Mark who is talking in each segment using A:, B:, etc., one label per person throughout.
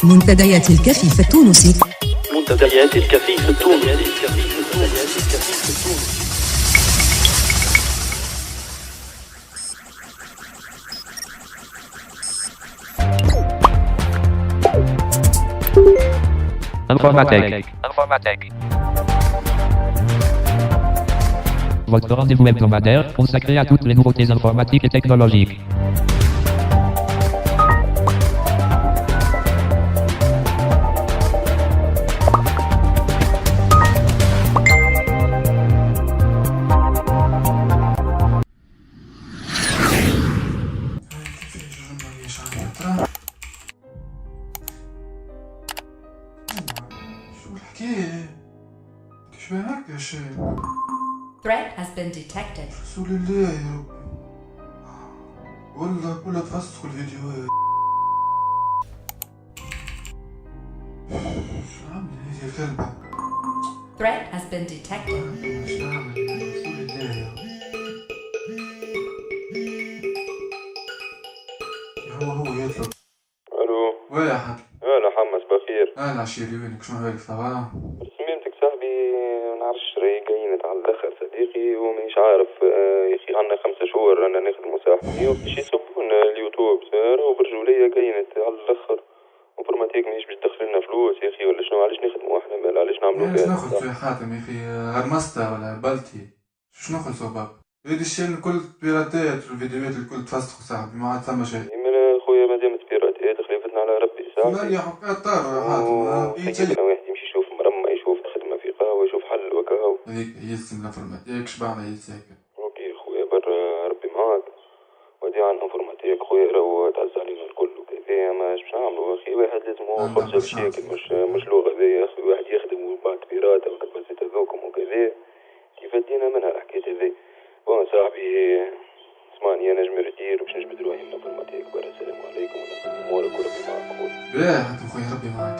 A: منتديات الكفيف التونسي.
B: منتديات الكفيف التونسي.
C: Informatique. Votre rendez-vous hebdomadaire consacré à toutes les nouveautés informatiques et technologiques.
D: Threat has been detected.
E: رسول الله يا رب. والله كلها تفسخ الفيديوهات. شو عامل هي الكلبة؟
D: Threat has been detected.
E: شو عامل رسول الله يا رب. هو يطلب.
F: الو
E: وين يا حاج؟
F: هلا حمص بخير.
E: اهلا عشيري وينك شنو هيك صباح؟
F: سميتك صاحبي منعرفش راهي قاينة على الاخر صديقي ومانيش عارف يا اخي عنا 5 شهور رانا نخدمو صاحبي وباش يسبونا اليوتيوب راهو برجولية قاينة على الاخر وبرماتيك مانيش باش تدخل لنا فلوس يا اخي ولا شنو علاش نخدمو احنا مال علاش نعملو
E: علاش ناخذ في حاتم يا اخي هرمستا ولا بلتي شو ناخذ سبب؟ هيدي الشيء الكل بيراتات والفيديوهات الكل تفسخ صاحبي ما عاد ثم شيء.
F: خويا مادام بيراتات خليفتنا على ربي صاحبي.
E: لا يا حكاية طار يا حاتم
F: انا واحد يمشي يشوف مرمى يشوف خدمة في قهوة يشوف حل وكهو.
E: هذيك يلزم الانفورماتيك شبعنا يلزاك.
F: اوكي خويا برا ربي معاك. ودي عن انفورماتيك خويا راهو تعز علينا الكل وكذا ماش باش نعملو اخي واحد لازم هو خرجة بشكل مش لغة ذي يا اخي واحد يخدم وبعد بيراتا وكتب زيت هذوكم وكذا كيف دينا منها الحكاية ذي. بون صاحبي اسمعني انا نجم ندير باش نجبد روحي من انفورماتيك برا السلام عليكم امورك وربي معاك خويا.
E: باه حتى خويا ربي معاك.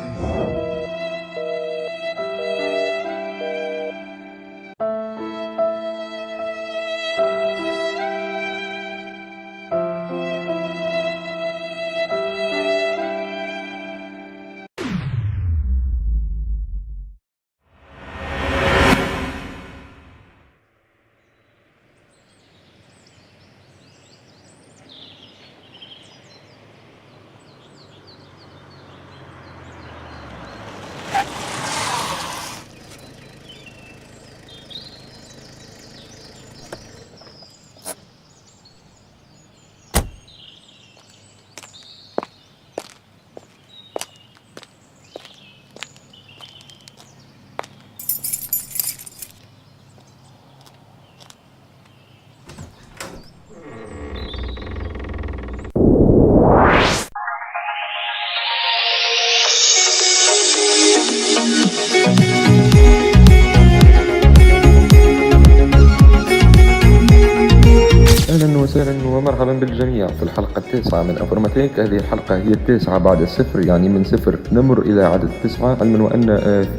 G: أهلا وسهلا ومرحبا بالجميع في الحلقة 9 من انفورماتيك. هذه الحلقة هي 9 بعد الصفر، يعني من صفر نمر إلى عدد 9، علما وأن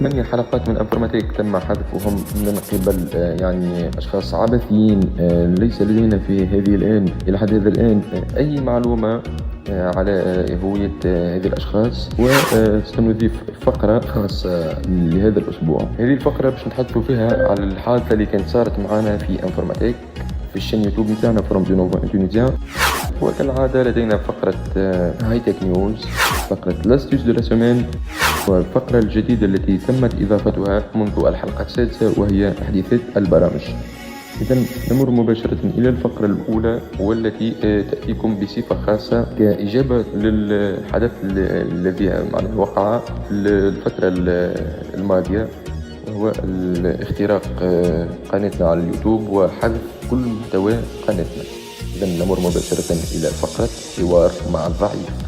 G: 8 حلقات من انفورماتيك تم حذفهم من قبل يعني أشخاص عبثيين. ليس لدينا في هذه الآن إلى حد هذا الآن أي معلومة على هوية هذه الأشخاص، وسنضيف فقرة خاصة لهذا الأسبوع. هذه الفقرة باش نتحدثوا فيها على الحادثة اللي كانت صارت معنا في انفورماتيك في الشان يوتيوب نتاعنا فروم تونيزيا. وكالعادة لدينا فقرة هاي تك نيوز، فقرة لاستيوس دو لا سومين، والفقرة الجديدة التي تمت إضافتها منذ الحلقة السادسة وهي تحديثات البرامج. إذا نمر مباشرة إلى الفقرة الأولى والتي تأتيكم بصفة خاصة كإجابة للحدث الذي وقع في الفترة الماضية، وهو اختراق قناتنا على اليوتيوب وحذف كل محتوى قناتنا. إذا نمر مباشرة إلى فقرة حوار مع الضعيف.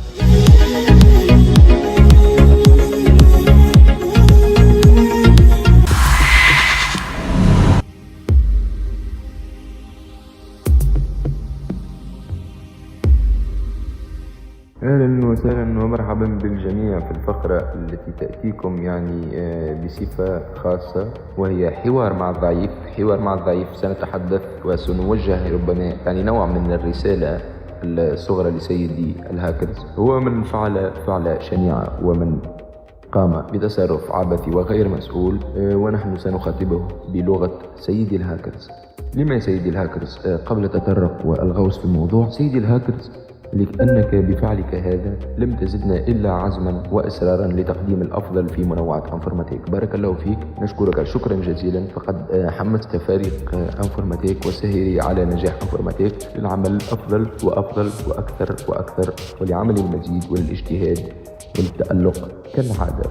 G: أهلا وسهلا ومرحبا بالجميع في الفقرة التي تأتيكم يعني بصفة خاصة، وهي حوار مع الضعيف. حوار مع الضعيف سنتحدث وسنوجه ربما يعني نوع من الرسالة الصغرى لسيدي الهاكرز هو من فعل فعلة شنيعة ومن قام بتصرف عبثي وغير مسؤول، ونحن سنخاطبه بلغة سيدي الهاكرز. لما سيدي الهاكرز؟ قبل التطرق والغوص في الموضوع، سيدي الهاكرز لأنك بفعلك هذا لم تزدنا إلا عزما وإصرارا لتقديم الأفضل في منوعات انفورماتيك. بارك الله فيك، نشكرك شكرا جزيلا، فقد حمست فريق انفورماتيك وسهري على نجاح انفورماتيك للعمل أفضل وأفضل وأكثر وأكثر، ولعمل المزيد والاجتهاد والتألق كالعادة.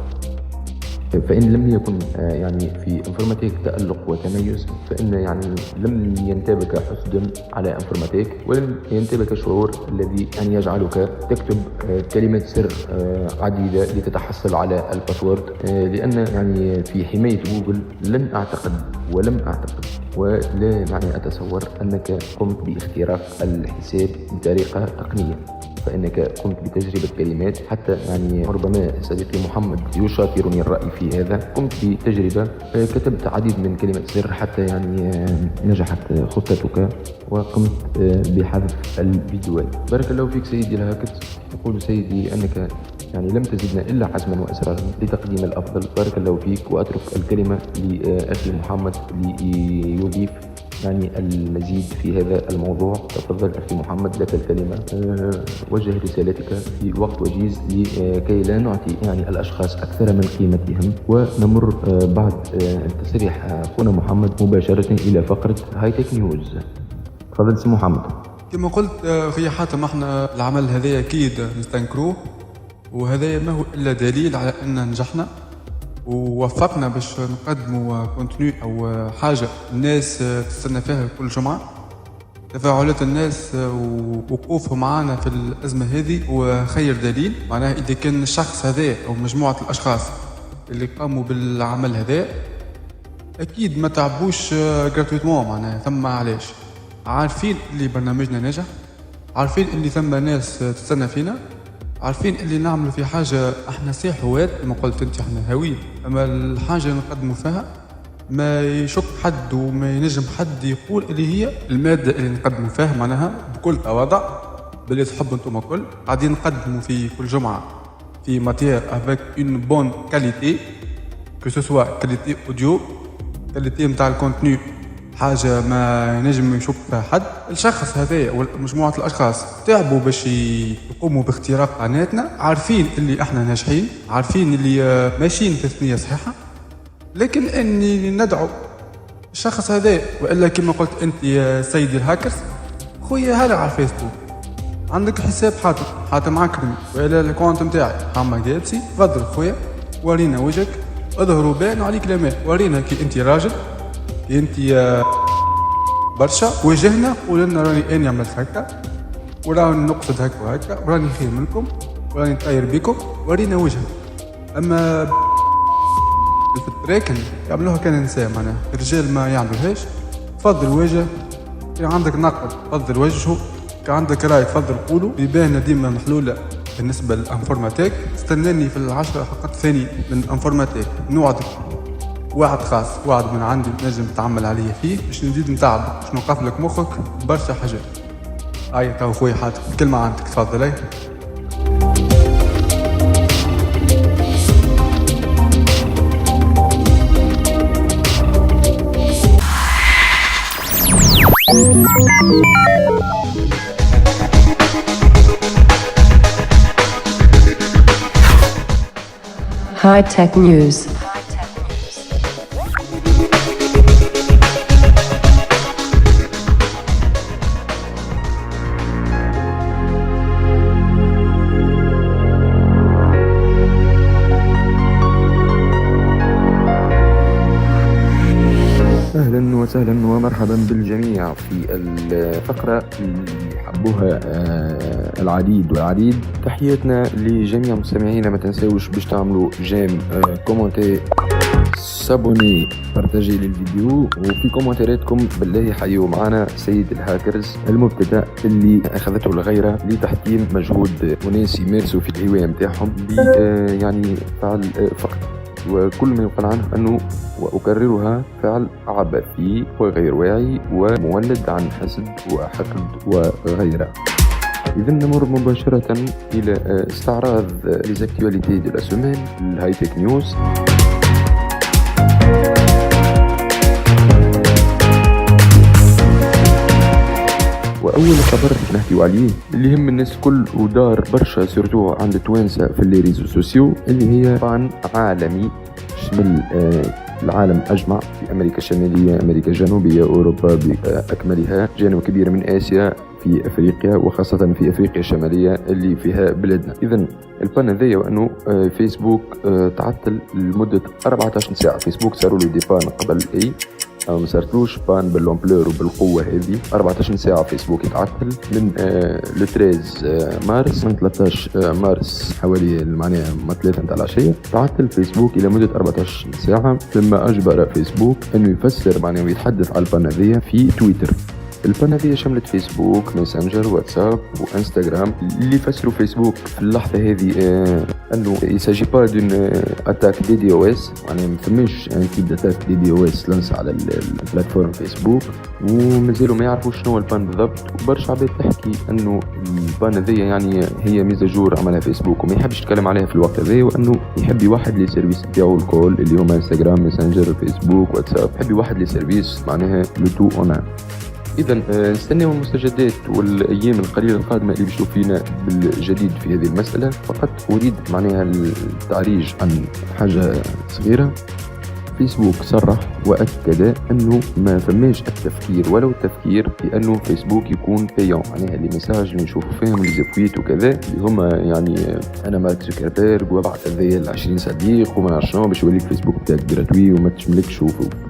G: فإن لم يكن يعني في انفورماتيك تألق وتميز، فإن يعني لم ينتابك حسد على انفورماتيك، ولم ينتابك شعور الذي أن يجعلك تكتب كلمات سر عديدة لتتحصل على الباسورد. لأن يعني في حماية جوجل لن أعتقد ولم أعتقد ولا يعني أتصور أنك قمت باختراق الحساب بطريقة تقنية، فإنك قمت بتجربة كلمات. حتى يعني ربما صديقي محمد يشاطرني الرأي في هذا، قمت بتجربة كتبت عديد من كلمات سر حتى يعني نجحت خطتك، وقمت بحذف الفيديوهات. بارك الله فيك سيدي الهاكرز. يقول سيدي أنك يعني لم تزدنا إلا عزما وإصرارا لتقديم الأفضل. بارك الله فيك، وأترك الكلمة لأخي محمد ليضيف يعني المزيد في هذا الموضوع. تفضل أخي محمد، لك الكلمة. وجه رسالتك في وقت وجيز لكي لا نعطي يعني الأشخاص أكثر من قيمتهم، ونمر بعد التصريح أخونا محمد مباشرة إلى فقرة هاي تك نيوز. تفضل سي محمد.
E: كما قلت في حاتم، احنا العمل هذا أكيد نستنكروه، وهذا ما هو إلا دليل على أن نجحنا ووفقنا باش نقدموا كونتنو أو حاجة الناس تستنى فيها كل جمعة. تفاعلات الناس ووقوفهم معنا في الأزمة هذه وخير دليل. معناها إذا كان الشخص هذا أو مجموعة الأشخاص اللي قاموا بالعمل هذا أكيد ما تعبوش جراتويتمون، معناها ثم علاش عارفين اللي برنامجنا ناجح، عارفين اللي ثم ناس تستنى فينا، عارفين اللي نعملوا في حاجة احنا ساحوات كما قلت انت، احنا هاويين. اما الحاجة اللي نقدموا فيها ما يشك حد وما ينجم حد يقول اللي هي المادة اللي نقدموا فيها، معناها بكل تواضع باللي تحب انتم الكل. قاعدين نقدموا في كل جمعة في ماتير افيك اون بون كاليتي، كو سو سوا كاليتي اوديو، كاليتي نتاع الكونتنو، حاجة ما ينجم يشك فيها حد. الشخص هذا ومجموعة الأشخاص تعبوا باش يقوموا باختراق قناتنا، عارفين اللي احنا ناجحين، عارفين اللي ماشيين في ثنية صحيحة، لكن اني ندعو الشخص هذا. وإلا كما قلت انت يا سيدي الهاكرز، خويا هلا على الفيسبوك عندك حساب حاتم عكرمي، وإلا الكونت متاعي حما جابسي، تفضل خويا ورينا وجهك، اظهروا بان عليك لماء، ورينا كي انت راجل، انت يا برشا، واجهنا قولنا راني اني عملت هكا، وراني نقصد هكا وهكا، وراني خير منكم، وراني نطير بكم، ورينا وجهك. اما في التراكن يعملوها كان نساء، معناها الرجال ما يعملوهاش. تفضل واجه، كان عندك نقد تفضل وجهه، كان عندك راي تفضل قولوا. بيبان ديما محلوله بالنسبه للانفورماتيك. استناني في 10 حلقات ثاني من انفورماتيك، نوعدك واحد خاص، واحد من عندي نجم تعمل عليه فيه باش نزيد نتعب، باش نوقف لك مخك برشا حاجات. هاي تو خويا حاتم الكلمة عندك، تفضل. اي
A: High Tech News.
G: أهلا وسهلا ومرحبا بالجميع في الفقرة اللي حبوها العديد والعديد. تحياتنا لجميع مستمعينا، ما تنساوش باش تعملوا جيم، كومنتي، سابوني، بارتاجي للفيديو، وفي كومنتاتكم بالله حيوا معنا سيد الهاكرز المبتدأ اللي أخذته الغيرة لتحطيم مجهود أناس يمارسوا في الهواية متاعهم يعني فعل فقط، وكل ما يقال عنه أنه وأكررها فعل عبثي وغير واعي ومولد عن حسد وحقد وغيره. إذا نمر مباشرة إلى استعراض les actualités de la semaine, الهاي تك نيوز. واول خبر نحكيو عليه اللي يهم الناس كل ودار برشا سيرتو عند التوانسه في اللي ريزو سوسيو، اللي هي بان عالمي شمل العالم أجمع، في أمريكا الشمالية، أمريكا الجنوبية، أوروبا بأكملها، جانب كبير من آسيا، في أفريقيا، وخاصة في أفريقيا الشمالية اللي فيها بلادنا. إذن البان هذايا وأنه فيسبوك تعطل لمدة 14 ساعة. فيسبوك صاروا له دي بان قبل أو ما صارتلوش بان باللومبلور وبالقوة هذه. 14 ساعة فيسبوك يتعطل من لو 13 مارس، من 13 مارس حوالي معناها ما 3 نتاع العشية تعطل فيسبوك إلى مدة 14 ساعة. ثم أجبر فيسبوك أنه يفسر معناها ويتحدث على البان هذيا في تويتر. البان هذه شملت فيسبوك، ماسنجر، واتساب وانستغرام. اللي فسروا فيسبوك في اللحظة هذه انه يساجي با دون اتاك دي دي او اس، يعني ما فماش ان تيب اتاك دي دي او اس لانس على البلاتفورم فيسبوك، ومازالوا ما يعرفوش شنو البان بالضبط. وبرشا عباد تحكي انه البان هذه يعني هي ميزاجور عملها فيسبوك وما يحبش يتكلم عليها في الوقت هذا، وانه يحب يوحد لي سيرفيس تاعو الكل اللي هما انستغرام، ماسنجر، فيسبوك، واتساب، يحب يوحد لي سيرفيس معناها لو تو اون. إذا نستناو المستجدات والأيام القليلة القادمة اللي بيشوف فينا بالجديد في هذه المسألة. فقط أريد معناها التعريج عن حاجة صغيرة. فيسبوك صرح وأكد أنه ما فماش التفكير ولو التفكير في أنه فيسبوك يكون بيون، معناها اللي ميساج اللي نشوفوا فيهم اللي زفويت وكذا اللي هما يعني أنا مارك زوكربيرغ وابعث هذايا 20 صديق وما نعرف شنو باش يوليك فيسبوك بتاعك جراتوي وما تشملكش.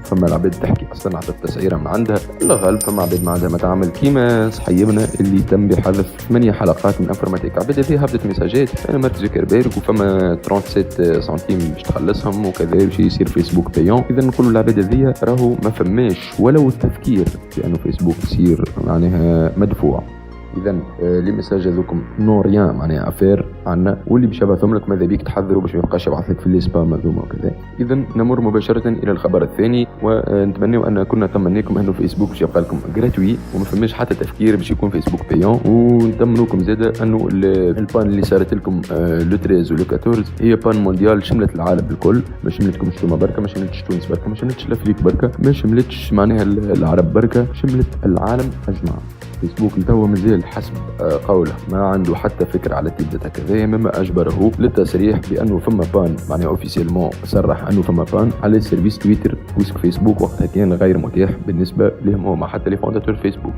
G: فما العباد تحكي أصلا عطت تسعيرة من عندها، الله غالب فما عباد ما عندها ما تعمل كيما صحيبنا اللي تم بحذف 8 حلقات من انفورماتيك. عباد هذه هبطت مساجات أنا مارك زوكربيرغ وفما 37 سنتيم باش تخلصهم وكذا باش يصير فيسبوك بيون. إذا نقولوا العباد هذيا راهو ما فماش ولو التفكير في أنه فيسبوك يصير معناها مدفوع. إذا لي ميساج هذوكم نوريان معناها افير عنا، واللي باش يبعثهم لك ماذا بيك تحذروا باش ما يبقاش يبعث لك في السبام هذوما وكذا. إذا نمر مباشرة إلى الخبر الثاني، ونتمنوا أن كنا طمناكم أنه فيسبوك باش يبقى لكم جراتوي وما فماش حتى تفكير باش يكون فيسبوك بيون. ونطمنوكم زاده أنه البان اللي صارت لكم لو 13 ولو 14 هي بان مونديال شملت العالم الكل، ما شملتكم شتوما بركة، ما شملتش تونس بركة، ما شملتش الأفريق بركة، ما شملتش معناها العرب بركة، شملت العالم أجمع. فيسبوك لتوا مازال حسب قوله ما عنده حتى فكر على تبدأ كذا، مما أجبره للتصريح بأنه فما بان معناها اوفيسيلمون صرح أنه فما بان على سيرفيس تويتر، ويسك فيسبوك وقتها كان غير متاح بالنسبة لهم هما حتى لفونداتور فيسبوك.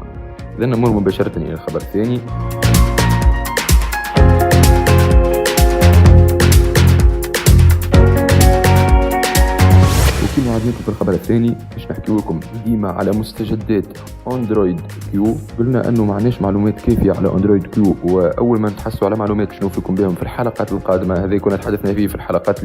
G: إذا نمر مباشرة إلى الخبر الثاني. كما عدناكم في الخبر الثاني باش نحكيو لكم ديما على مستجدات اندرويد كيو. قلنا انه معناش معلومات كافيه على اندرويد كيو، واول ما نتحسوا على معلومات باش نوفيكم بهم في الحلقات القادمه. هذه كنا تحدثنا فيه في الحلقات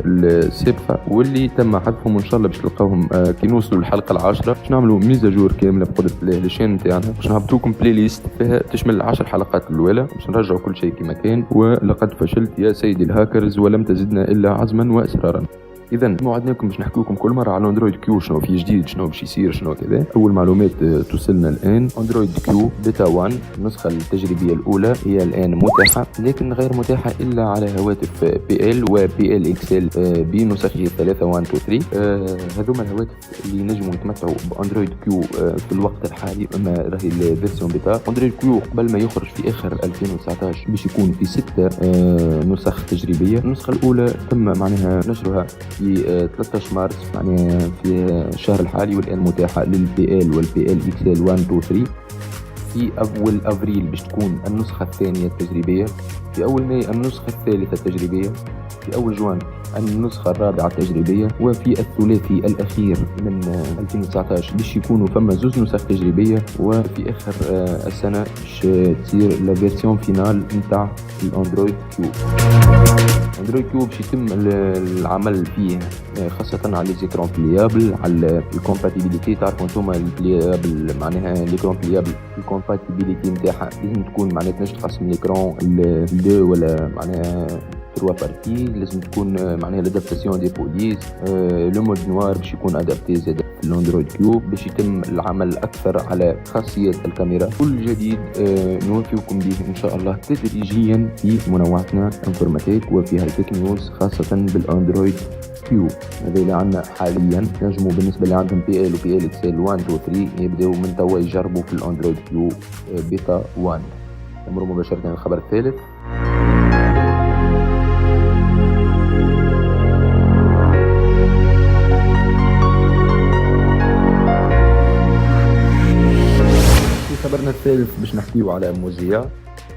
G: السابقه واللي تم حذفهم، وان شاء الله باش تلقاوهم كي نوصلوا للحلقه العاشرة باش نعملوا ميزاجور كامله بقدره الله للشين نتاعنا، باش نهبطوكم بلاي ليست فيها تشمل 10 حلقات الاولى باش نرجعوا كل شيء كما كان. ولقد فشلت يا سيدي الهاكرز ولم تزدنا الا عزما واسرارا. اذا موعدناكم باش نحكيو لكم كل مره على اندرويد كيو شنو في جديد، شنو باش يصير، شنو كذا. اول معلومات توصلنا الان اندرويد كيو بيتا 1 النسخه التجريبيه الاولى هي الان متاحه، لكن غير متاحه الا على هواتف بي ال وبي ال اكس ال بنسخه 3.1.2.3. هذوما الهواتف اللي نجموا يتمتعوا باندرويد كيو في الوقت الحالي، اما راهي الفيرسيون بيتا. اندرويد كيو قبل ما يخرج في اخر 2019 باش يكون في 6 نسخ تجريبيه. النسخه الاولى تم معناها نشرها في 13 مارس يعني في الشهر الحالي، والآن متاحة للبي ال والبي ال اكس ال 1 2 3. في أول أفريل باش تكون النسخة الثانية التجريبية، في أول ماي النسخة الثالثة التجريبية، في أول جوان النسخة الرابعة التجريبية، وفي الثلاثي الأخير من 2019 باش يكونوا فما 2 نسخ تجريبية، وفي آخر السنة باش تصير لا فيرسيون فينال نتاع الأندرويد كيو. اندرويد كيو باش يتم العمل فيه خاصة على ليزيكرون بليابل، على الكومباتيبيليتي. تعرفوا انتوما البليابل معناها ليكرون بليابل الكومباتيبيليتي نتاعها لازم تكون معناها تنجم تقسم ليكرون ل2 ولا معناها 3 بارتي، لازم تكون معناها لادابتاسيون دي بوليس، لو مود نوار باش يكون ادابتي زاد في الاندرويد كيو باش يتم العمل اكثر على خاصيات الكاميرا. كل جديد نوفيكم به ان شاء الله تدريجيا في منوعاتنا انفورماتيك وفي هاي تك نيوز، خاصه بالاندرويد كيو. هذا اللي عندنا حاليا نجموا بالنسبه اللي عندهم بي ال وبي ال اكسل 1 2 3 يبداو من توا يجربوا في الاندرويد كيو بيتا 1. نمر مباشره للخبر الثالث. خبرنا الثالث باش نحكيو على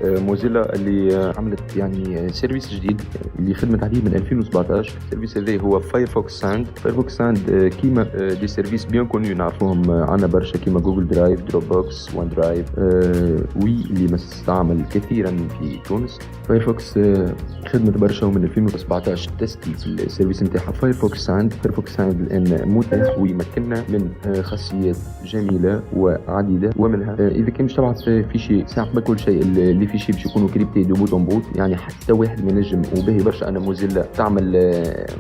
G: موزيلا اللي عملت يعني سيرفيس جديد اللي خدمت عليه من 2017. السيرفيس هذا هو فايرفوكس ساند. فايرفوكس ساند كيما دي سيرفيس بيان كونيو نعرفوهم عنا برشا كيما جوجل درايف، دروب بوكس، وان درايف، اللي مستعمل كثيرا في تونس. فايرفوكس خدمت برشا ومن 2017 تستي في السيرفيس نتاعها فايرفوكس ساند. فايرفوكس ساند الان متاح ويمكننا من خاصيات جميله وعديده، ومنها اذا كان باش تبعث فيشي ساعه كل شيء اللي فيشي باش يكونوا كريبتي دو بوت اون بوت، يعني حتى واحد ما ينجم. وباهي برشا ان موزيلا تعمل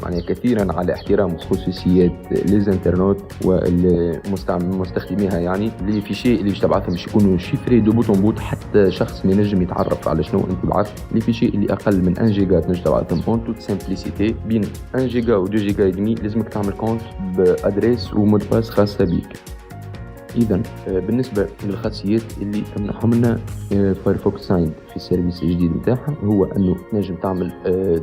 G: معناها كثيرا على احترام خصوصيات ليزانترنت والمستخدميها، يعني اللي فيشي اللي باش تبعثهم باش يكونوا شيفري دو بوت اون بوت، حتى شخص ما ينجم يتعرف على شنو انت تبعث. اللي فيشي اللي اقل من 1 جيجا تنجم تبعثهم اون توت سامبليسيتي. بين 1 جيجا و 2 جيجا ودمي لازمك تعمل كونت بادريس ومود باس خاصه بيك. اذا بالنسبه للخاصيات اللي تمنحهم لنا فايرفوكس ساند في السيرفيس الجديد نتاعها، هو انه تنجم تعمل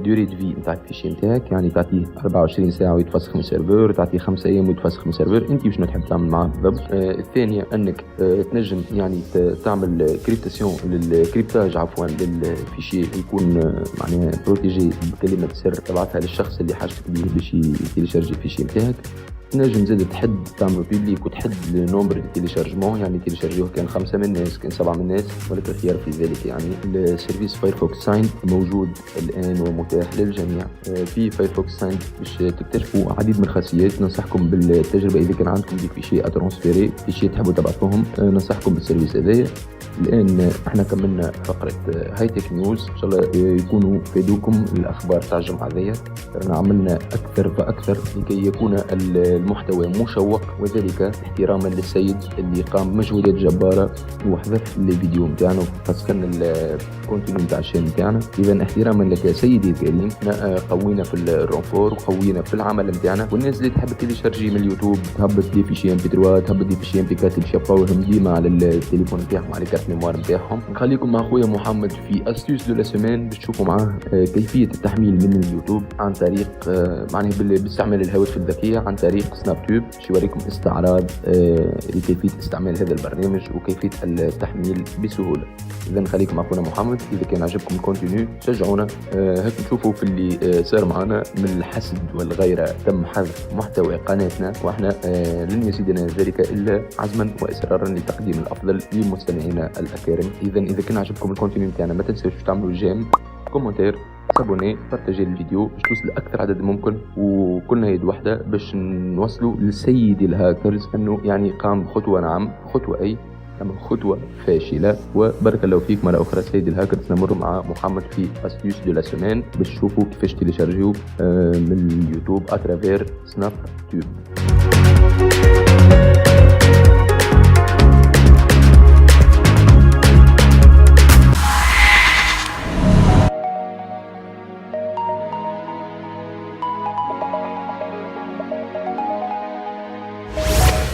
G: دوري دو في نتاع الفيشي نتاعك، يعني تعطيه 24 ساعه ويتفسخ من السيرفر، تعطيه 5 ايام ويتفسخ من السيرفر، انت شنو تحب تعمل معاه بالضبط. الثانيه انك تنجم يعني تعمل كريبتاسيون للكريبتاج للفيشي يكون معناها بروتيجي بكلمه سر تبعتها للشخص اللي حاجتك به باش يتيليشارجي الفيشي نتاعك. تنجم زاد تحد تعمل بيبليك وتحد النومبر دي تيليشارجمون، يعني تيليشارجيوه كان 5 من الناس كان 7 من الناس ولك الخيار في ذلك. يعني السيرفيس فايرفوكس سايند موجود الان ومتاح للجميع في فايرفوكس سايند. باش تكتشفوا عديد من الخاصيات ننصحكم بالتجربه. اذا كان عندكم دي فيشي اترانسفيري فيشي تحبوا تبعثوهم ننصحكم بالسيرفيس هذايا. الان احنا كملنا فقره هاي تك نيوز، ان شاء الله يكونوا فادوكم الاخبار تاع الجمعه هذيا. عملنا اكثر فاكثر لكي يكون المحتوى مشوق، وذلك احتراما للسيد اللي قام بمجهودات جباره وحذف الفيديو نتاعنا وفسخنا الكونتينيو نتاع الشين نتاعنا. اذا احتراما لك سيدي الكريم قوينا في الرونفور وقوينا في العمل نتاعنا. والناس اللي تحب تيليشارجي من اليوتيوب تهبط لي فيشي ام بي 3 تهبط لي فيشي ام بي 4 اللي شافوهم ديما على التليفون نتاعهم على كارت ميموار نتاعهم. نخليكم مع خويا محمد في استيوس دو لا سيمين باش تشوفوا معاه كيفيه التحميل من اليوتيوب عن طريق معناها باستعمال الهواتف الذكيه عن طريق سناب تيوب، باش يوريكم استعراض لكيفيه استعمال هذا البرنامج وكيفيه التحميل بسهوله. اذا نخليكم مع خونا محمد. اذا كان عجبكم الكونتينيو شجعونا. هاك نشوفوا في اللي صار معنا من الحسد والغيره تم حذف محتوى قناتنا، واحنا لن يزيدنا ذلك الا عزما واصرارا لتقديم الافضل لمستمعينا الاكارم. اذا كان عجبكم الكونتينيو تاعنا ما تنسوش تعملوا جيم، كومنتير، سابوني، بارتاجي الفيديو باش توصل لاكثر عدد ممكن، وكلنا يد واحده باش نوصلوا لسيد الهاكرز انه يعني قام بخطوه، نعم خطوه اي اما خطوه فاشله. وبارك الله فيك مره اخرى سيد الهاكرز. نمر مع محمد في استيوس دو لا سيمين باش تشوفوا كيفاش تيليشارجيو من اليوتيوب اترافير سناب تيوب.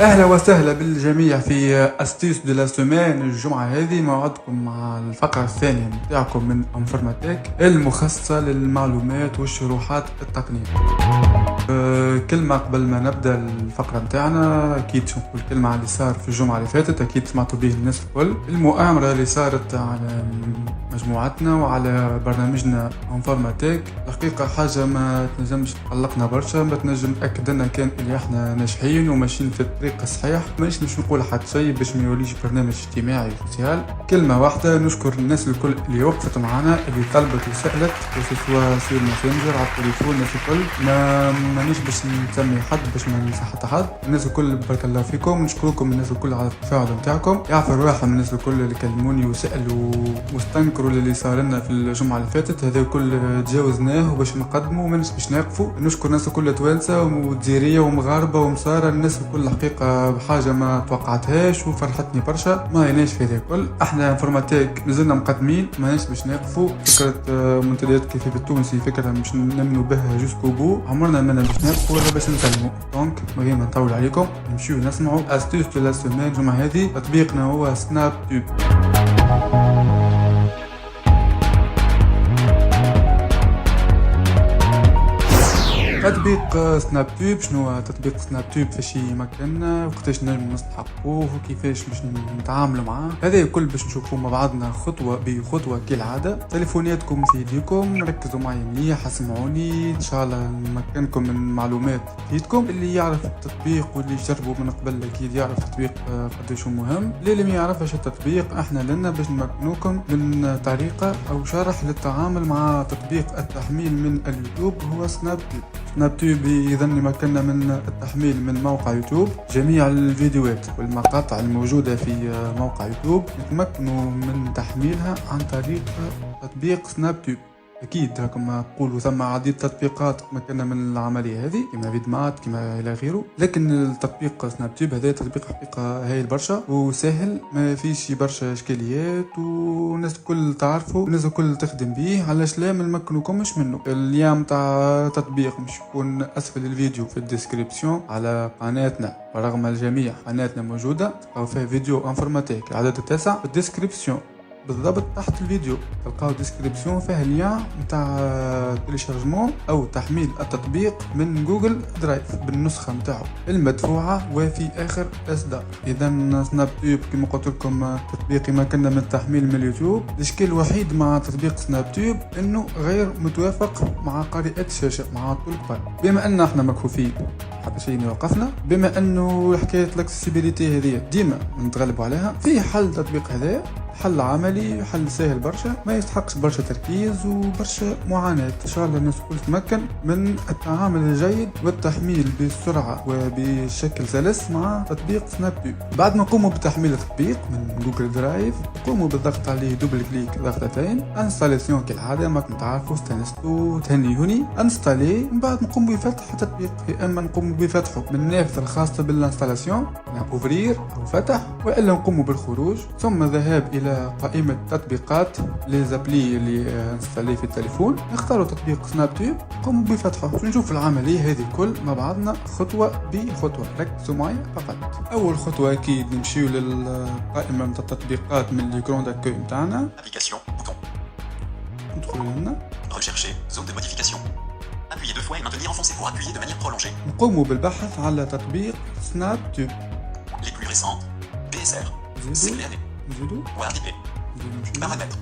E: اهلا وسهلا بالجميع في استيس دو لا سيمين. الجمعه هذه موعدكم مع الفقره الثانيه نتاعكم من انفورماتيك المخصصه للمعلومات والشروحات التقنيه. كلمه قبل ما نبدا الفقره نتاعنا، اكيد نقول كلمه على اللي صار في الجمعه اللي فاتت، اكيد سمعتوا به الناس الكل. المؤامره اللي صارت على مجموعتنا وعلى برنامجنا انفورماتيك الحقيقه حاجه ما تنجمش تقلقنا برشا، ما تنجم تاكد لنا كان اللي احنا ناجحين وماشيين في الطريق الصحيح. مش نقول حتى شيء باش ما يوليش برنامج اجتماعي سوسيال. كلمه واحده، نشكر الناس الكل اللي وقفت معنا، اللي طلبت وسالت سواء سير ماسنجر على التليفون. الناس الكل مانيش باش نسمي حد باش ما ننسى حتى حد. الناس الكل بارك الله فيكم، نشكركم الناس الكل على التفاعل نتاعكم. يعفو الراحه من الناس الكل اللي كلموني وسالوا واستنكروا تذكروا اللي صار لنا في الجمعه اللي فاتت، هذا كل تجاوزناه وباش نقدموا ماناش باش نقفوا. نشكر الناس الكل توانسه وجزائريه ومغاربه ومصارى، الناس الكل حقيقه بحاجه ما توقعتهاش وفرحتني برشا. ما ريناش في هذا الكل، احنا انفورماتيك مازلنا مقدمين ماناش باش نقفوا. فكره منتديات كيف التونسي فكره مش نمنوا بها جوسكو بو، عمرنا ما باش نقفوا ولا باش نسلموا. دونك من غير ما نطول عليكم نمشيو نسمعوا استوس دو لا سيمين. الجمعه هذه تطبيقنا هو سناب تيوب. تطبيق سناب تيوب، شنو هو تطبيق سناب تيوب؟ فاش يمكننا وقتاش نجمو نستحقوه وكيفاش باش نتعاملوا معاه، هذا الكل باش نشوفوه مع بعضنا خطوه بخطوه كالعاده. تليفوناتكم في ايديكم، ركزوا معايا مليح، اسمعوني ان شاء الله نمكنكم من معلومات تفيدكم. اللي يعرف التطبيق واللي يجربوا من قبل اكيد يعرف التطبيق قداش مهم. اللي ما يعرفش التطبيق احنا لنا باش نمكنوكم من طريقه او شرح للتعامل مع تطبيق التحميل من اليوتيوب هو سناب تيوب. سناب تيوب إذا مكننا من التحميل من موقع يوتيوب جميع الفيديوهات والمقاطع الموجودة في موقع يوتيوب نتمكنوا من تحميلها عن طريق تطبيق سناب تيوب. اكيد راكم تقولوا ثم عديد تطبيقات مكننا من العمليه هذه كما فيدمات كما الى غيره، لكن التطبيق سناب تيوب هذا تطبيق حقيقه هايل برشا وسهل، ما فيش برشا اشكاليات والناس الكل تعرفه والناس الكل تخدم به. علاش لا ما نمكنوكمش منه؟ اللينك تاع التطبيق مش يكون اسفل الفيديو في الديسكريبسيون على قناتنا، ورغم الجميع قناتنا موجوده تلقاو فيها فيديو انفورماتيك العدد التاسع في الديسكريبسيون بالضبط تحت الفيديو تلقاو ديسكريبسيون فيها اللين نتاع تيليشارجمون او تحميل التطبيق من جوجل درايف بالنسخه نتاعو المدفوعه وفي اخر اصدار. اذا سناب تيوب كما قلت لكم تطبيق يمكننا من التحميل من اليوتيوب. الاشكال الوحيد مع تطبيق سناب تيوب انه غير متوافق مع قارئة الشاشه مع طول القارئ، بما ان احنا مكفوفين حتى شيء يوقفنا، بما انه حكايه الاكسسيبيليتي هذه ديما نتغلبوا عليها. في حل تطبيق هذا حل عملي، حل سهل برشا، ما يستحقش برشا تركيز وبرشا معاناة. ان شاء الله الناس الكل تمكن من التعامل الجيد والتحميل بسرعة وبشكل سلس مع تطبيق سناب تيوب. بعد ما نقوموا بتحميل التطبيق من جوجل درايف قوموا بالضغط عليه دوبل كليك ضغطتين، انستاليسيون كالعادة ماكم تعرفوا استانستوا تهنيوني انستالي. من بعد نقوموا بفتح التطبيق، يا اما نقوموا بفتحه من النافذة الخاصة بالانستالاسيون اوفرير او فتح، والا نقوموا بالخروج ثم ذهاب الى قائمة تطبيقات ليزابلي اللي انستالي في التليفون، نختاروا تطبيق سناب تيوب قوموا بفتحه. نشوف العملية هذه الكل مع بعضنا خطوة بخطوة، ركزوا معي فقط. أول خطوة أكيد نمشيو للقائمة من التطبيقات من الإيكرون داكوي متاعنا.
H: Application, bouton.
E: ندخلوا هنا.
H: Rechercher, zone de modification. Appuyez 2 fois et maintenir enfoncé pour appuyer de manière prolongée.
E: نقوموا بالبحث على تطبيق سناب تيوب.
H: Les plus récentes. BSR. CLRD.
E: نزيدو.
H: WARDP. Paramètres.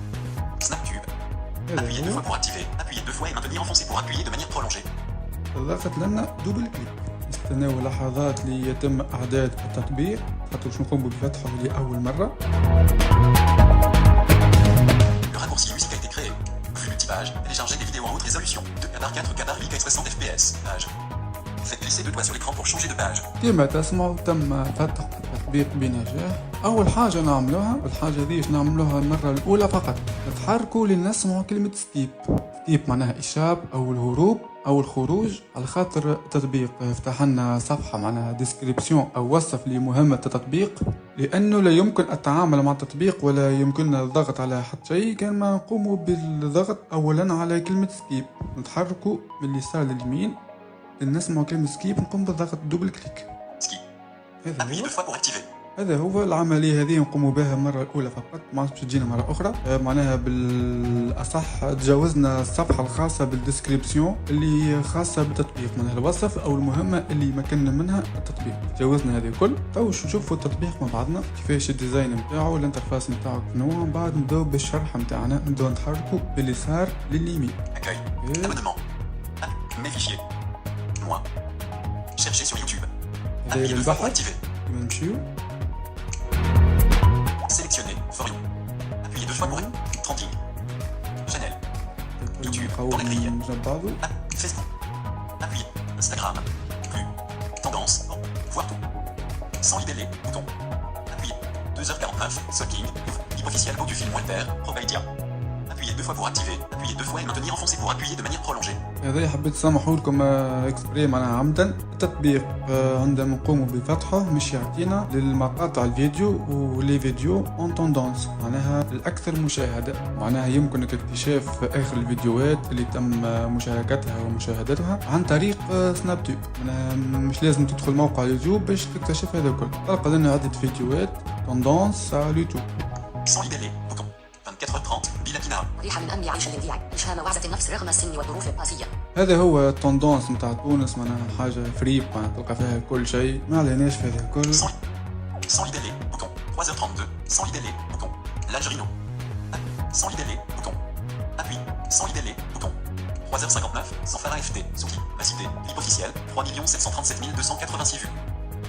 H: SnapTube. Appuyez 2 fois pour activer. Appuyez 2 fois et maintenir enfoncé pour appuyer de manière prolongée.
E: ضغط لنا دوبل كليك. نستناو لحظات ليتم إعداد التطبيق خاطر باش نقوموا بفتحه لأول مرة.
H: Le raccourci musique a été créé. Flux multipage. Télécharger des vidéos en haute résolution. 2K 4K RIC 60 FPS. Page. Faites glisser 2 doigts sur l'écran pour changer de page.
E: كما تسمعوا تم فتح التطبيق بنجاح. أول حاجة نعملوها والحاجة دي نعملوها المرة الأولى فقط، نتحركوا لنسمعوا كلمة سكيب. سكيب معناها إشاب أو الهروب أو الخروج، على خاطر التطبيق فتح لنا صفحة معناها ديسكريبسيون أو وصف لمهمة التطبيق، لأنه لا يمكن التعامل مع التطبيق ولا يمكننا الضغط على حتى شيء كان ما نقوموا بالضغط أولا على كلمة سكيب. نتحركوا من اليسار لليمين نسمعوا كلمة سكيب نقوم بالضغط دوبل كليك.
H: Skip. Appuyez 2 fois pour activer.
E: هذا هو العملية هذه نقوموا بها المرة الأولى فقط، ما عادش تجينا مرة أخرى. معناها بالأصح تجاوزنا الصفحة الخاصة بالديسكريبسيون اللي خاصة بالتطبيق، معناها الوصف أو المهمة اللي مكننا منها التطبيق. تجاوزنا هذه الكل. تو نشوفوا التطبيق مع بعضنا كيفاش الديزاين نتاعو الانترفاس نتاعو شنو. من بعد نبداو بالشرح نتاعنا، نبداو نتحركوا باليسار لليمين.
H: Accueil. Abonnement. Mes fichiers. Moi. Chercher sur YouTube. Appuyez 2 fois pour activer.
E: نمشيو.
H: Sélectionner. For you. Appuyez 2 fois pour Trending. Channel. YouTube. Dans la grille. Facebook. Appuyez. Instagram. Plus. Tendance. Voir tout. Sans libellé. Bouton. Appuyez. 2h49. Sucking. Livre officiel beau du film Walter. Providia. Appuyez 2 fois pour activer. Appuyez 2 fois et maintenir enfoncé pour appuyer de manière prolongée.
E: هذا حبيت سامحوا لكم اكسبري معناها عمدا. التطبيق عندما نقوم بفتحه مش يعطينا للمقاطع الفيديو ولي فيديو اون توندونس معناها الاكثر مشاهده، معناها يمكنك اكتشاف اخر الفيديوهات اللي تم مشاركتها ومشاهدتها عن طريق سناب تيوب. معناها مش لازم تدخل موقع اليوتيوب باش تكتشف هذا الكل، تلقى لنا عده فيديوهات توندونس على اليوتيوب.
H: Sans libellé. Bouton. 24h30. Bilakina.
I: ريحة من أمن عيش الاندياع، إشهام وعزة النفس رغم السن والظروف القاسية.
E: هذا هو التوندونس نتاع تونس، معناها حاجه فري تلقى فيها كل شيء، ما عليناش في هذا الكل.
H: Sans libellé. Bouton. 3h32. Sans libellé. Bouton. L'Algérino. Sans libellé. Bouton. Appui. Sans libellé. Bouton. 3h59. Sans phare AFT. Souki. Massité. Clip officiel. 3 737 286 vues.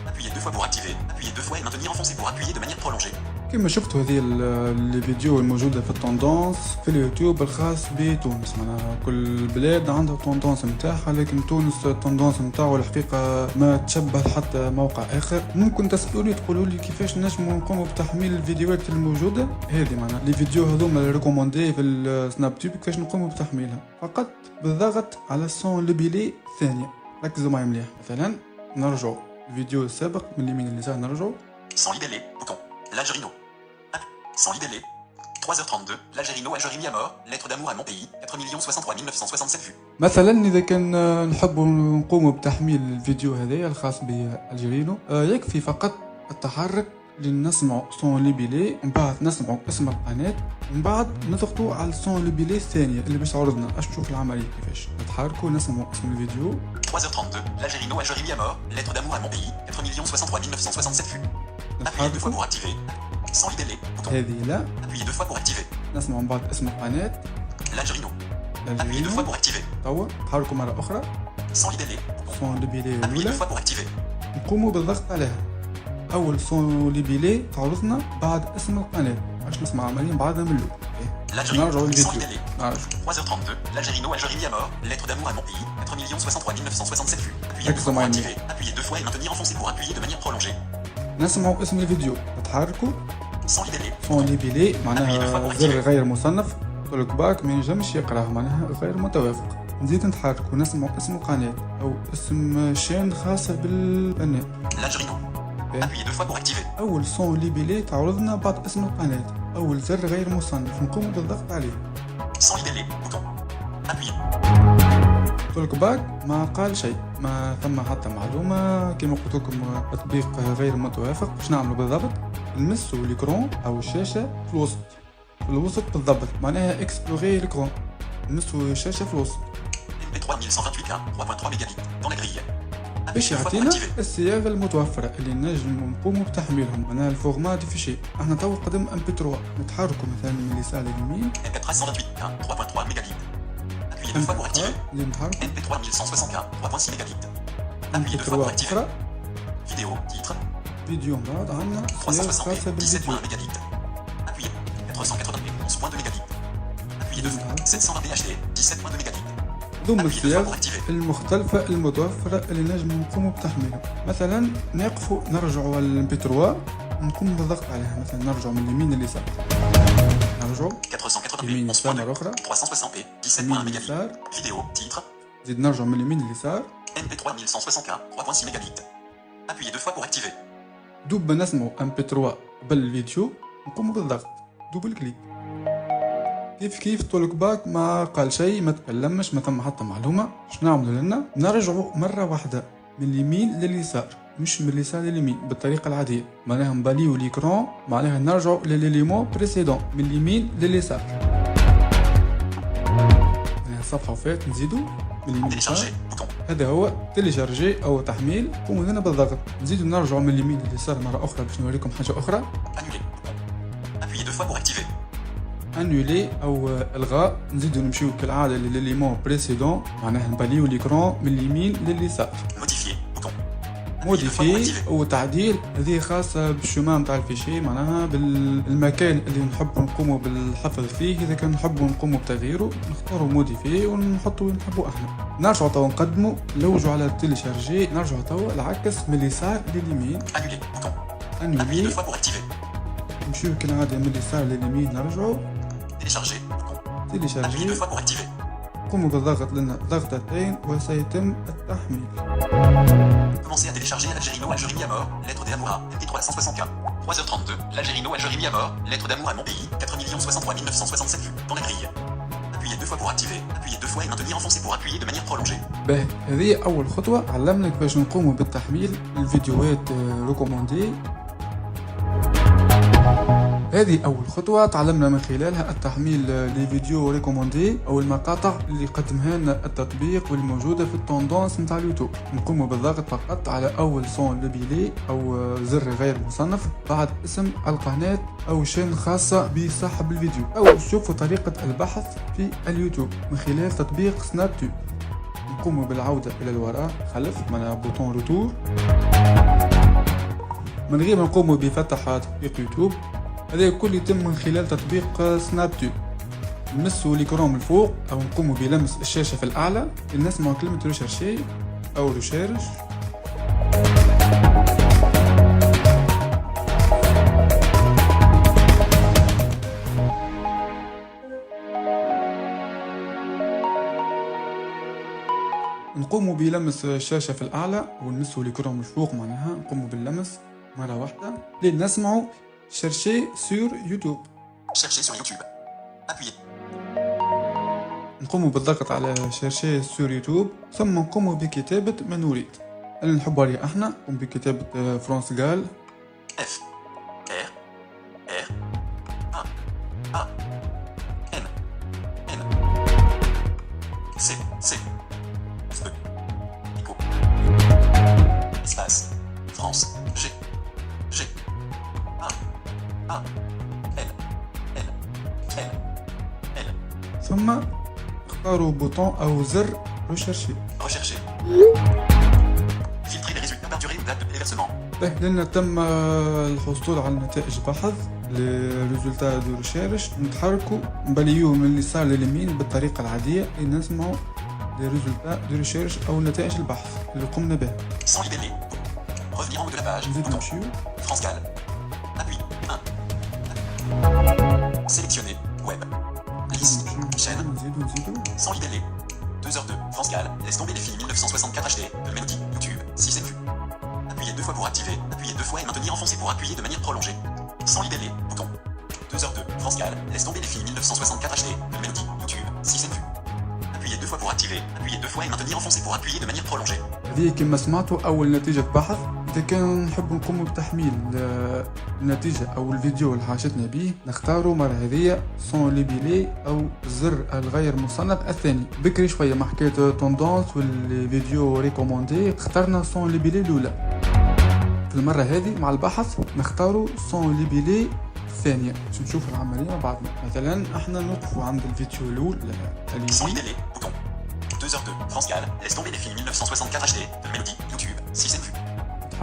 H: Appuyez 2 fois pour activer. Appuyez 2 fois et maintenir enfoncé pour appuyer de manière prolongée.
E: كما شفتوا هذه الفيديو الموجودة في التوندونس في اليوتيوب الخاص بتونس. معناها كل بلاد عندها التوندونس متاعها، لكن تونس التوندونس متاعه الحقيقة ما تشبه حتى موقع آخر. ممكن تسألوني تقولوا لي كيفاش نجموا نقوموا بتحميل الفيديوهات الموجودة هذه، معناها لي فيديو هذوما الريكوموندي في السناب تيوب كيفاش نقوموا بتحميلها؟ فقط بالضغط على الصون لبيلي ثانية. ركزوا معي مليح. مثلا نرجعوا الفيديو السابق من اليمين لليسار، نرجعوا.
H: Sans libellé. Bouton. L'Algérino. Sans libellé. 3h32. L'Algérino Algérie mis à mort. Lettre d'amour à mon pays. 4 063 967 vues.
E: مثلا اذا كان نحبوا نقوموا بتحميل الفيديو هذا الخاص بالجيرينو، يكفي فقط التحرك لنسمعوا صون ليبيلي، من بعد نسمعوا اسم القناه، من بعد نضغطوا على الصون ليبيلي الثانيه اللي باش تعرضنا. اش تشوف العمليه كيفاش نتحركوا نسمعوا اسم الفيديو.
H: 3h32. L'Algérino Algérie mis à mort. Lettre d'amour à mon pays. 4 063 967 vues. Appuyez 2 fois pour activer. Sans libellé. Bouton.
E: هذه لا.
H: Appuyez 2 fois pour activer.
E: نسمعوا من بعد اسم القناه.
H: L'Algérino. Appuyez 2 fois pour activer.
E: توا تحركوا مره اخرى.
H: Sans libellé.
E: صون ليبيلي
H: Appuyez 2
E: الاولى
H: fois pour activer.
E: نقوموا بالضغط عليها. اول صون ليبيلي تعرضنا بعد اسم القناه. باش نسمع عمليا بعدها من الاول.
H: L'Algérino.
E: نرجعوا
H: Sans
E: للفيديو.
H: libellé.
E: نرجعوا.
H: 3h32. L'Algérino Algérie mis à mort. Lettre d'amour à mon pays. 4 063 967 vues. Appuyez 2
E: Excellent,
H: fois pour
E: Manu.
H: activer. Appuyez 2 fois et maintenir enfoncé pour appuyer de manière prolongée.
E: نسمعوا اسم الفيديو، نتحركوا
H: Sans libellé.
E: صون ليبيلي معناها زر غير مصنف، طلق باك ما ينجمش يقراه، معناها غير متوافق. نزيد نتحرك ونسمع اسم القناة أو اسم شين خاصة بالقناة.
H: L'Algérino. Appuyez 2 fois pour activer.
E: أول صون ليبيلي تعرضنا بعد اسم القناة، أول زر غير مصنف نقوم بالضغط عليه.
H: Sans libellé. Bouton. Appuyez.
E: طلق باك ما قال شيء، ما ثم حتى معلومة. كما قلت لكم تطبيق غير متوافق. باش نعملوا بالضبط؟ نمسوا الإكرون أو الشاشة في الوسط، في الوسط بالضبط، معناها اكسبلوري الإكرون. نمسوا الشاشة في الوسط.
H: MP3 1128K 3.3 ميجابيت dans la grille.
E: باش يعطينا الصياغة المتوفرة اللي نجم نقوموا بتحميلهم، معناها الفورمات دي فيشي. احنا تو قدم MP3، نتحركوا مثلا من اليسار لليمين.
H: MP3 128K 3.3 ميجابيت. Appuyez 2 fois pour activer.
E: اللي نتحركوا.
H: MP3 1160K 3.6 ميجابيت. Appuyez 2 fois pour activer.
E: أخرى.
H: Vidéo. Titre.
E: فيديو من بعد عندنا صيغة
H: 360p
E: خاصة
H: 17
E: بالفيديو.
H: mégabit. Appuyez. 480p 11.2 mégabit. Appuyez 2 fois. 720p HD 17.2 mégabit.
E: ضم الصيغ المختلفة المتوفرة اللي نجم نقوموا بتحميلها. مثلا نقفوا نرجعوا على MP3 نقوم بالضغط عليها. مثلا نرجعوا من اليمين لليسار، نرجعوا
H: 480p
E: يمين يسار مرة
H: 11.2
E: أخرى،
H: 360p 17.1
E: يمين
H: mégabit.
E: يسار،
H: Vidéo. Titre.
E: زيد نرجعوا من اليمين لليسار.
H: MP3 1160K 3.6 mégabit. Appuyez 2 fois pour activer.
E: دوب نسمعوا MP3 قبل الفيديو نقوموا بالضغط دوبل كليك. كيف طولك باك ما قال شيء، ما تكلمش، ما ثم حتى معلومة. شنو نعملوا لنا؟ نرجعوا مرة واحدة من اليمين لليسار، مش من اليسار لليمين بالطريقة العادية، معناها نباليو ليكرون، معناها نرجعوا لليليمون بريسيدون من اليمين لليسار. الصفحة وفات نزيدوا من اليمين لليسار. هذا هو تيليشارجي او تحميل. قوموا هنا بالضغط. نزيدوا نرجعوا من اليمين لليسار مرة أخرى باش نوريكم حاجة أخرى.
H: Appuyez 2 fois pour activer.
E: انولي او الغاء. نزيدو نمشيو كالعاده لليمون بريسيدون، معناها نباليو ليكرون من اليمين لليسار. موديفي او تعديل، هذه خاصه بالشومان نتاع الفيشي، معناها بالمكان اللي نحب نقوموا بالحفظ فيه. اذا كان نحبوا نقوموا بتغييره نختاروا موديفي ونحطوا اللي نحبوا احنا. نرجعوا توا نقدموا نلوجوا على التيليشارجي. نرجعوا توا العكس من اليسار لليمين. انولي. نمشيو كالعاده من اليسار لليمين نرجعوا. تيليشارجي.
H: 2 fois pour activer.
E: قوموا بالضغط لنا ضغطتين وسيتم التحميل.
H: Commencez à télécharger l'Algérino Algérie mis à mort, lettre d'amour à MP3 164. 3h32, l'Algérino Algérie mis à mort, lettre d'amour à mon pays, 4 063 967 vues, dans la grille. Appuyez 2 fois pour activer, appuyez 2 fois et maintenir enfoncé pour appuyer de manière prolongée.
E: باهي هذه أول خطوة علمنا كيفاش نقوموا بالتحميل الفيديوهات ريكوموندي. هذه أول خطوة تعلمنا من خلالها التحميل لفيديو ريكوموندي أو المقاطع اللي قدمها لنا التطبيق والموجودة في التوندونس متاع اليوتيوب. نقوم بالضغط فقط على أول صون لبيلي أو زر غير مصنف بعد اسم القناة أو شين خاصة بصاحب الفيديو، أو نشوفوا طريقة البحث في اليوتيوب من خلال تطبيق سناب تيوب. نقوم بالعودة إلى الوراء خلف من بوتون روتور من غير ما نقوم بفتح تطبيق يوتيوب. هذا الكل يتم من خلال تطبيق سناب تيوب. نمسوا الإكرام من الفوق أو نقوم بلمس الشاشة في الأعلى نسمع كلمة ريشيرشي أو ريشيرش. نقوم بلمس الشاشة في الأعلى ونمسوا الإكرام من الفوق، معناها نقوم باللمس مرة واحدة لين نسمعوا chercher sur YouTube.
H: Cherchez sur YouTube. Appuyez.
E: نقوم بالضغط على chercher sur YouTube ثم نقوم بكتابة ما نريد. اللي نحب عليه احنا نقوم بكتابة فرانس غال.
H: F R R A A N N C C E Echo Espace France G G A A L L L L.
E: ثم اختاروا بوطون أو زر ريشيرشي.
H: Rechercher. Filtrer les résultats par durée ou date de téléversement.
E: لأن تم الحصول على نتائج بحث لريزولتا دو ريشيرش. نتحركوا نبليوه من اليسار لليمين بالطريقة العادية لنسمعوا لي ريزولتا دو ريشيرش أو نتائج البحث اللي قمنا بها.
H: Sans libeller. Revenir en haut de la page.
E: نزيد
H: Bouton.
E: نمشيو.
H: France Gall. Appui. 1. Sélectionner. Web. Liste. Chaîne.
E: نزيدو.
H: Sans libeller. 2h02. France Gall. Laisse tomber les films 1964 HD. De Mélodie. YouTube. 6 vue. Appuyez 2 fois pour activer. Appuyez 2 fois et maintenir enfoncé pour appuyer de manière prolongée. Sans libeller. Bouton. 2h02. France Gall. Laisse tomber les films 1964 HD. De Mélodie. YouTube. 6 vue. Appuyez 2 fois pour activer. Appuyez 2 fois et maintenir enfoncé pour appuyer de manière prolongée.
E: هذه كما سمعتوا أول نتيجة بحث. إذا كان نحب نقوم بتحميل النتيجة أو الفيديو اللي حاجتنا به نختاروا مرة هذية سون ليبيلي أو الزر الغير مصنف الثاني. بكري شوية مع حكاية توندونس والفيديو ريكوموندي اخترنا سون ليبيلي الأولى. في المرة هذه مع البحث نختاروا سون ليبيلي الثانية باش نشوف العملية مع بعضنا. مثلا احنا نوقفوا عند الفيديو الأول
H: Sans libeller. Bouton. 2h02. France Gall. Laisse tomber les films 1964 HD. De Mélodie. YouTube. 6 vue.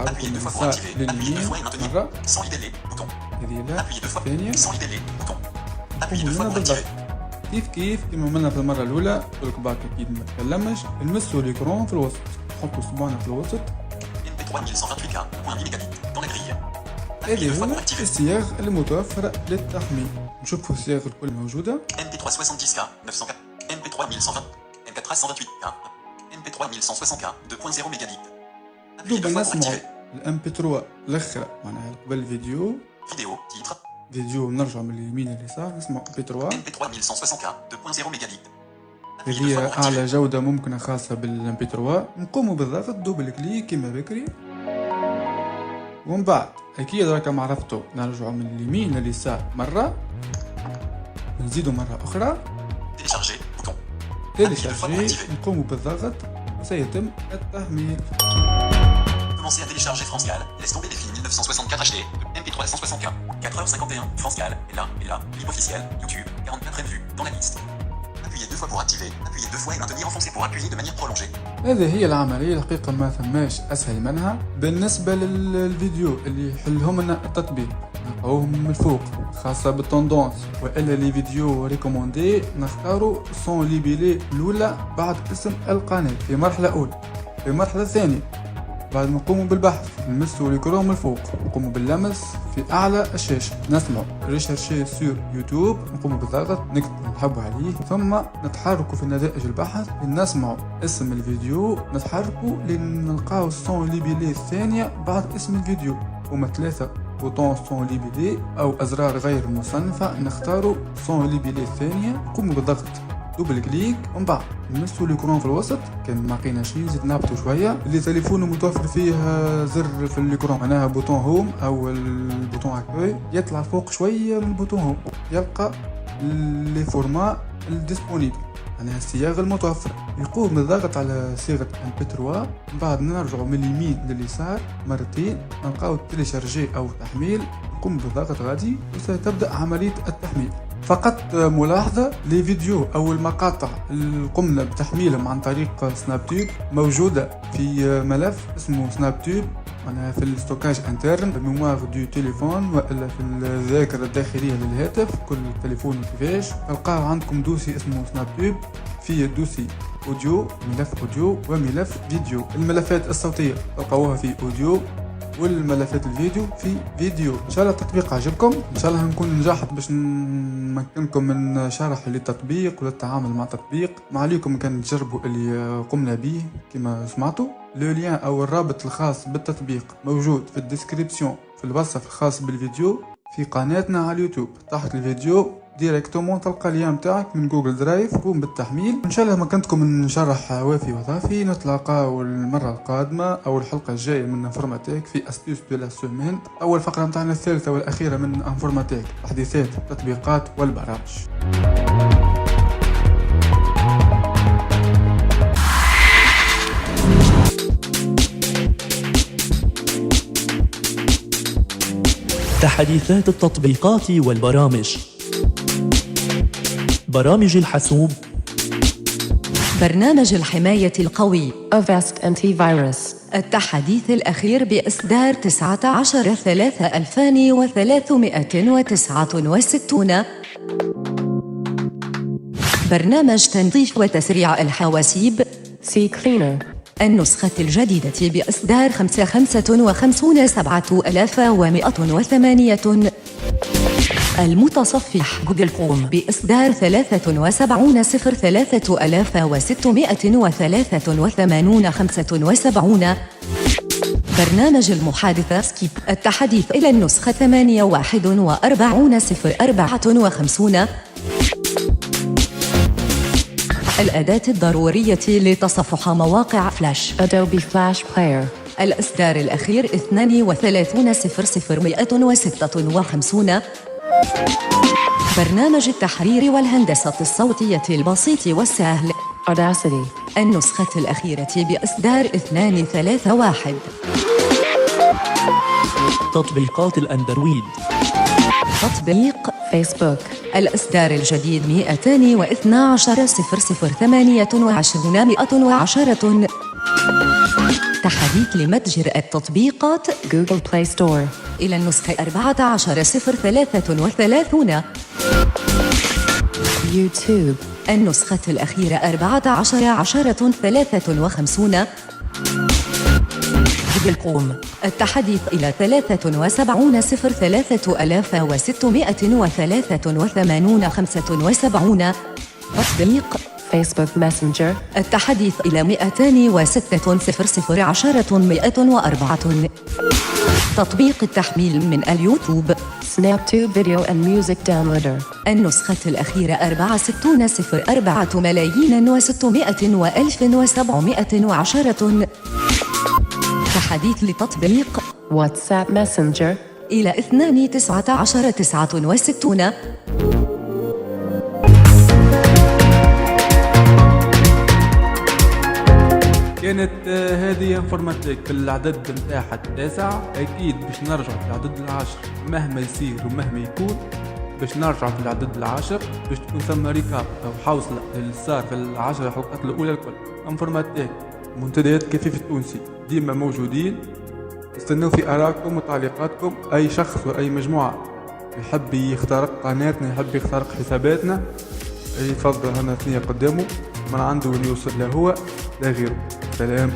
H: Appuyez 2 fois pour activer. Appuyez 2 fois et maintenir. Sans libeller. Bouton. Appuyez 2 fois. Sans libeller. Bouton. Appuyez 2 fois pour activer.
E: كيف كما عملنا في المرة الأولى قلت باك أكيد ما تكلمش. نمسوا الإكران في الوسط، نحطوا صباعنا في الوسط.
H: MP3 1128K. .8 mégabits. Dans la grille.
E: هذه هو الصيغ المتوفرة للتحميل. نشوفوا الصيغ الكل موجودة.
H: MP3 70K. 904. MP3 1120. MP3 128K. MP3 1160K. 2.0 mégabits. Appuyez 2 fois pour activer.
E: الام بي 3 الاخرى معناها قبل الفيديو.
H: Vidéo. Titre.
E: فيديو نرجع من اليمين لليسار نسمع ام بي 3.
H: MP3 1160K. 2.0 mégabits.
E: هذه اعلى جودة ممكنة خاصة بالام بي 3. نقوم بالضغط دوبل كليك كما بكري. ومن بعد اكيد راكم عرفتوا نرجعوا من اليمين لليسار مرة. نزيدوا مرة اخرى.
H: Télécharger. Bouton.
E: تيليشارجي. نقوم بالضغط وسيتم التحميل.
H: Commencez à télécharger France Gall. Laisse tomber les films 1964 HD. MP3 160K. 4h51. France Gall. Et là. Clip officiel. YouTube. 44 vues. Dans la liste. Appuyez 2 fois pour activer. Appuyez 2 fois et maintenir enfoncé pour appuyer de manière prolongée.
E: هذه هي العملية الحقيقة ما ثماش أسهل منها. بالنسبة للفيديو اللي يحلهم لنا التطبيق نلقاوهم من الفوق خاصة بالتوندونس، وإلا لي فيديو ريكوموندي نختاروا سون ليبيلي الأولى بعد اسم القناة في مرحلة أولى. في المرحلة الثانية بعد ما نقوموا بالبحث نمسوا الإكرام من الفوق، نقوموا باللمس في أعلى الشاشة، نسمعوا ريشيرشي سور يوتيوب، نقوموا بالضغط نكتب نحبوا عليه، ثم نتحركوا في نتائج البحث نسمعوا اسم الفيديو، نتحركوا لنلقاو الصون ليبيلي الثانية بعد اسم الفيديو. هما 3 بوطون صون ليبيلي أو أزرار غير مصنفة، نختاروا صون ليبيلي الثانية، نقوموا بالضغط دوبل كليك، ومن بعد نمسوا الإكران في الوسط، كان ما لقينا شيء نزيد نهبطوا شويه. اللي تليفونه متوفر فيه زر في الإكران معناها بوطون هوم او البوطون اكوي، يطلع فوق شويه من البوطون هوم يلقى لي فورما الديسبونيبل معناها الصياغه المتوفره، يقوم بالضغط على صيغه MP3، من بعد نرجعوا من اليمين لليسار مرتين نلقاو تيليشارجي او تحميل، نقوم بالضغط غادي وستبدا عمليه التحميل. فقط ملاحظة، لي فيديو أو المقاطع اللي قمنا بتحميلهم عن طريق سناب تيوب موجودة في ملف اسمه سناب تيوب، معناها في الستوكاج انترن بميموار دو تليفون وإلا في الذاكرة الداخلية للهاتف، كل تليفون كيفاش تلقاو عندكم دوسي اسمه سناب تيوب، فيه دوسي أوديو، ملف أوديو وملف فيديو. الملفات الصوتية تلقاوها في أوديو والملفات الفيديو في فيديو. ان شاء الله التطبيق عجبكم، ان شاء الله نكون نجحت باش نمكنكم من شرح للتطبيق والتعامل مع التطبيق. ما عليكم كان تجربوا اللي قمنا به كما سمعتوا. لو لين او الرابط الخاص بالتطبيق موجود في الديسكريبسيون في الوصف الخاص بالفيديو في قناتنا على اليوتيوب. تحت الفيديو ديريكتومون تلقى اللين تاعك من جوجل درايف، قوم بالتحميل. ان شاء الله مكنتكم نشرح وافي وظافي. نتلاقاو المره القادمه او الحلقه الجايه من انفورماتيك في استيوس دو لا سومين، اول فقره نتاعنا الثالثه والاخيره من انفورماتيك، تحديثات التطبيقات والبرامج.
J: تحديثات التطبيقات والبرامج. برامج الحاسوب.
D: برنامج الحماية القوي
A: Avast Antivirus.
D: التحديث الأخير بإصدار 19/3369. برنامج تنظيف وتسريع الحواسيب
A: CCleaner.
D: النسخة الجديدة بإصدار 555 المتصفح جوجل كروم بإصدار 73/3683 برنامج المحادثة سكيب التحديث إلى النسخة 48/054 الأداة الضرورية لتصفح مواقع فلاش
A: Adobe Flash Player.
D: الإصدار الأخير 32/00156 برنامج التحرير والهندسة الصوتية البسيط والسهل
A: Audacity.
D: النسخة الأخيرة بإصدار 2/3/1
J: تطبيقات الأندرويد.
D: تطبيق
A: Facebook.
D: الإصدار الجديد 212/0/110 تحديث لمتجر التطبيقات
A: Google Play Store.
D: إلى النسخة 14/033
A: YouTube.
D: النسخة الأخيرة 14/10/53 جوجل كروم التحديث إلى 73/0/383 تطبيق
A: Facebook Messenger.
D: التحديث إلى 206/0/104 تطبيق التحميل من اليوتيوب
A: SnapTube Video and Music Downloader.
D: النسخة الأخيرة 64/4,600,710 تحديث لتطبيق
A: WhatsApp Messenger.
D: إلى 2/19/69
E: كانت هذه انفورماتيك في العدد نتاعها 9. اكيد باش نرجع في العدد 10 مهما يصير ومهما يكون، باش نرجع في العدد 10 باش تكون ثم ريكاب او حوصله اللي صار في 10 حلقات الاولى الكل. انفورماتيك منتديات كفيف التونسي ديما موجودين، استنوا في ارائكم وتعليقاتكم. اي شخص واي مجموعه يحب يخترق قناتنا، يحب يخترق حساباتنا، يتفضل هنا ثنية قدامه، من عنده اللي يوصل له هو لا غيره. سلام.